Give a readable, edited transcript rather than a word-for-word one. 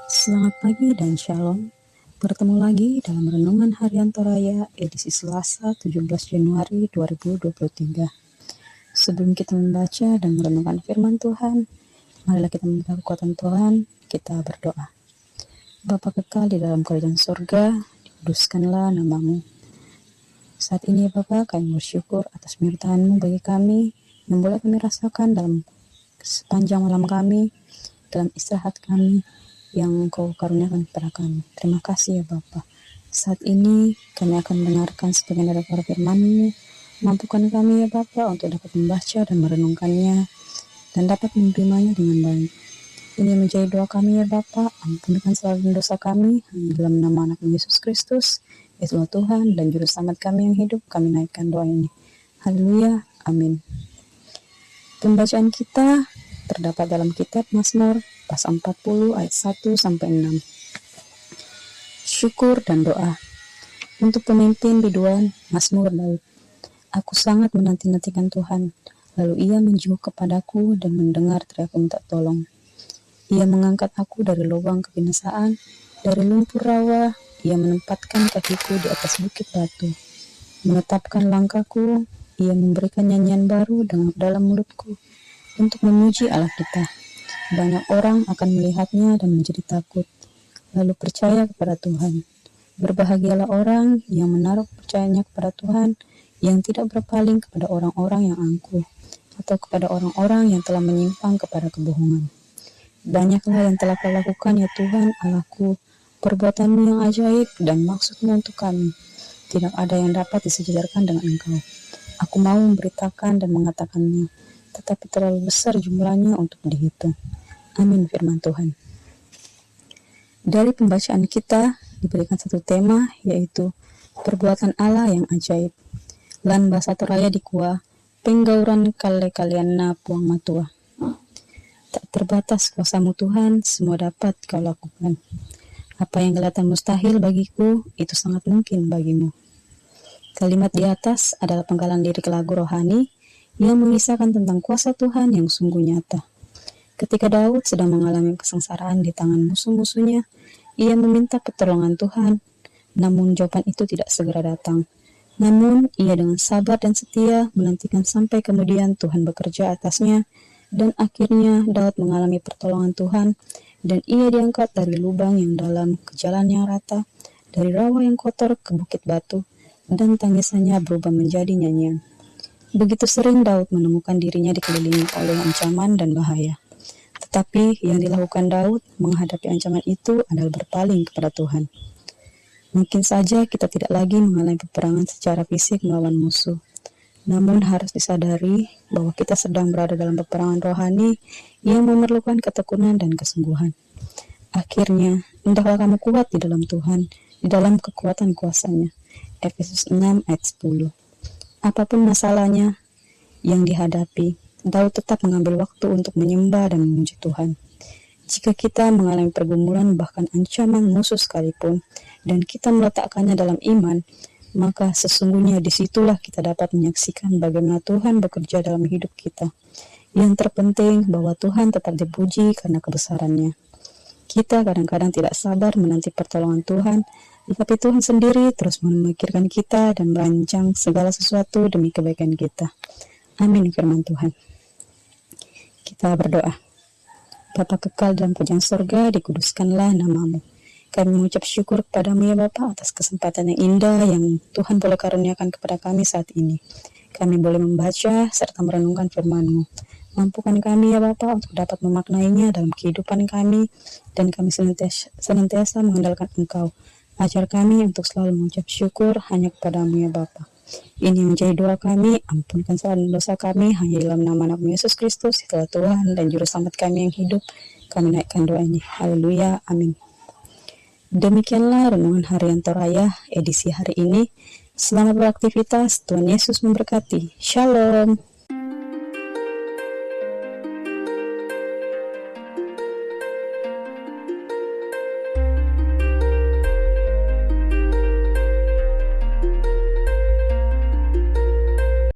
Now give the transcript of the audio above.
Selamat pagi dan shalom. Bertemu lagi dalam Renungan Harian Toraya edisi Selasa 17 Januari 2023. Sebelum kita membaca dan merenungkan firman Tuhan, marilah kita meminta kekuatan Tuhan, kita berdoa. Bapa kekal di dalam kerajaan surga, dikuduskanlah nama-Mu. Saat ini ya Bapa, kami bersyukur atas penyertaan-Mu bagi kami, yang boleh kami rasakan dalam sepanjang malam kami, dalam istirahat kami, yang Engkau karuniakan kepada kami. Terima kasih ya Bapa. Saat ini kami akan mendengarkan sebagian dari firman-Mu. Mampukan kami ya Bapa untuk dapat membaca dan merenungkannya dan dapat menerimanya dengan baik. Ini menjadi doa kami ya Bapa. Ampunkan selalu dosa kami dalam nama anak Yesus Kristus, Yesus Tuhan dan Juru Selamat kami yang hidup. Kami naikkan doa ini. Haleluya. Amin. Pembacaan kita terdapat dalam kitab Mazmur pasal 40 ayat 1-6. Syukur dan doa. Untuk pemimpin biduan Mazmur Daud. Aku sangat menanti-nantikan Tuhan, lalu Ia menjauh kepadaku dan mendengar teriakku minta tolong. Ia mengangkat aku dari lubang kebinasaan, dari lumpur rawa. Ia menempatkan kakiku di atas bukit batu, menetapkan langkahku. Ia memberikan nyanyian baru dalam mulutku untuk memuji Allah kita. Banyak orang akan melihatnya dan menjadi takut, lalu percaya kepada Tuhan. Berbahagialah orang yang menaruh percayanya kepada Tuhan, yang tidak berpaling kepada orang-orang yang angkuh, atau kepada orang-orang yang telah menyimpang kepada kebohongan. Banyaklah yang telah Kau lakukan ya Tuhan Allahku, perbuatan-Mu yang ajaib dan maksud-Mu untuk kami. Tidak ada yang dapat disejajarkan dengan Engkau. Aku mau memberitakan dan mengatakannya, tetapi terlalu besar jumlahnya untuk dihitung. Amin firman Tuhan. Dari pembacaan kita diberikan satu tema, yaitu perbuatan Allah yang ajaib. Lan bahasa Toraya dikua, penggauran kalian na puang matua. Tak terbatas kuasa-Mu Tuhan, semua dapat Kau lakukan. Apa yang kelihatan mustahil bagiku, itu sangat mungkin bagimu. Kalimat di atas adalah penggalan lirik lagu rohani yang mengisahkan tentang kuasa Tuhan yang sungguh nyata. Ketika Daud sedang mengalami kesengsaraan di tangan musuh-musuhnya, ia meminta pertolongan Tuhan, namun jawaban itu tidak segera datang. Namun, ia dengan sabar dan setia menantikan sampai kemudian Tuhan bekerja atasnya, dan akhirnya Daud mengalami pertolongan Tuhan, dan ia diangkat dari lubang yang dalam ke jalan yang rata, dari rawa yang kotor ke bukit batu, dan tangisannya berubah menjadi nyanyian. Begitu sering Daud menemukan dirinya dikelilingi oleh ancaman dan bahaya. Tetapi yang dilakukan Daud menghadapi ancaman itu adalah berpaling kepada Tuhan. Mungkin saja kita tidak lagi mengalami peperangan secara fisik melawan musuh. Namun harus disadari bahwa kita sedang berada dalam peperangan rohani yang memerlukan ketekunan dan kesungguhan. Akhirnya, hendaklah kamu kuat di dalam Tuhan, di dalam kekuatan kuasa-Nya. Efesus 6 ayat 10. Apapun masalahnya yang dihadapi, Daud tetap mengambil waktu untuk menyembah dan memuji Tuhan. Jika kita mengalami pergumulan bahkan ancaman musuh sekalipun, dan kita meletakkannya dalam iman, maka sesungguhnya disitulah kita dapat menyaksikan bagaimana Tuhan bekerja dalam hidup kita. Yang terpenting bahwa Tuhan tetap dipuji karena kebesaran-Nya. Kita kadang-kadang tidak sabar menanti pertolongan Tuhan, tetapi Tuhan sendiri terus memikirkan kita dan merancang segala sesuatu demi kebaikan kita. Amin firman Tuhan. Kita berdoa. Bapa kekal dalam kerajaan surga, dikuduskanlah nama-Mu. Kami mengucap syukur kepada-Mu ya Bapa atas kesempatan yang indah yang Tuhan boleh karuniakan kepada kami saat ini. Kami boleh membaca serta merenungkan firman-Mu. Mampukan kami ya Bapa untuk dapat memaknainya dalam kehidupan kami, dan kami senantiasa mengandalkan Engkau. Ajar kami untuk selalu mengucap syukur hanya kepada-Mu ya Bapa. Ini menjadi doa kami, ampunkan selalu dosa kami hanya dalam nama anak Yesus Kristus, setelah Tuhan dan Juru Selamat kami yang hidup. Kami naikkan doa ini. Haleluya, amin. Demikianlah Renungan Harian Toraya edisi hari ini. Selamat beraktivitas, Tuhan Yesus memberkati. Shalom.